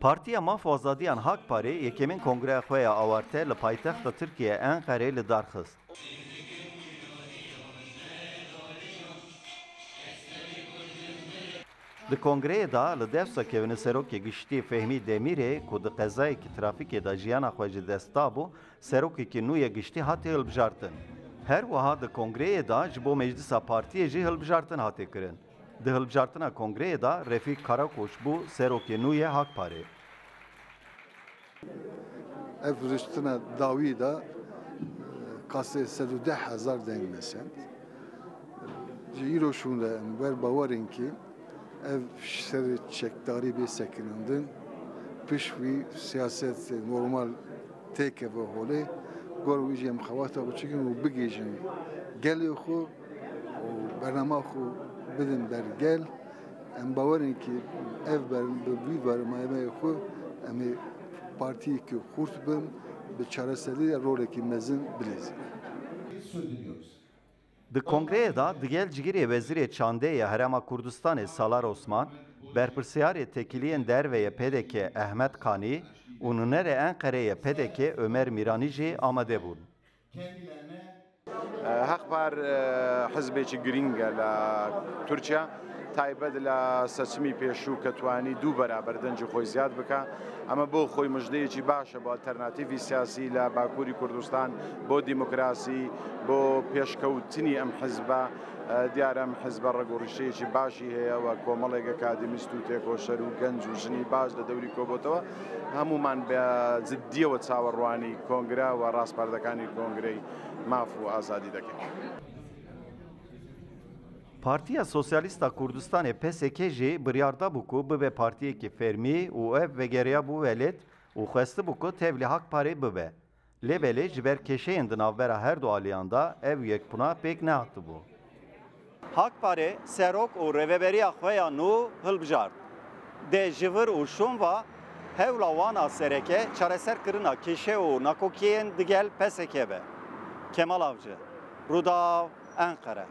Partiya Mafazadiyan Hak Parê yekemîn kongreya xwe ya awarte li paytexta Tirkiye Enqereyê li dar xist. Di kongreyê da li dewsa kevine serokê giştî Fehmî Demirê ku di qezayekî trafîkê da jiyana xwe ji dest da bû, serokekî nû ya giştî hatiye hilbijartin. Her wiha di kongreyê da ji bo meclisa partiyê jî hilbijartin hatê kirin. Di hilbijartina kongreyê da Refîk Karakoç bû serokê nû ya Hak Parê. Ev riştina dawî da kasê 110,000 deng mesend. Ji îro şûn re em wer bawerin ki ev serê çekdarî bê sekinandin piş wî siyaset normal têkeve holê gor wî jî em xewata biçûkin û bigêjin gelê xwe û bername xwe bidin bergel. Em bawerin ki ev bi vî bernameya xwe em ê partiyekî xurt bin bi çareserîya rolekî mezin bilêzin. Di kongreyê da digel cigirê Wezîrê Çandê ya Herêma Kurdistanê Salar Osman, berpirsiyarê tekiliyên derve ya PDK Ehmed Kanî û nûnerê Enqereyê ya PDK Ömer Mîranî jî amade bûn. Haqpar hizbekî girîng e li Tirkiye taybet li seçimê pêşû ke twanî dû beraber dencê xwe ziyad bike ama bo xwe mijdeyekî baş e bo alternatîvî siyasî li Bakurî Kurdistan bo demokrasî bo pêşkewtinî em hizbe diyar em hizbe rêgorîşteyekî başî heye we komelek akademîst û têkoşer û genc û jinî baş li dewrî kobotewe hemûman bi ziddiye ve çawerwanî kongre ve rastperdekanî kongreyê maf û azadî dikin. Partiya Sosyalîst a Kurdistanê PSK jî biryarda bû ku bibe partiyekî fermî û ev vegeriya bû welêt û xwestî bû ku tevlî Hak Parê bibe. Lêbelê ji ber kêşeyên di navbera her du aliyan da ev yekbûna pêk nehatibû. Hak Parê serok û rêveberiya xwe ya nû hilbijart. Dê ji vir û şûnva hewla wan a sereke çareserkirina kêşe û nakokiyên digel PSK be. Kemal Avcı, Rûdaw, Enqere.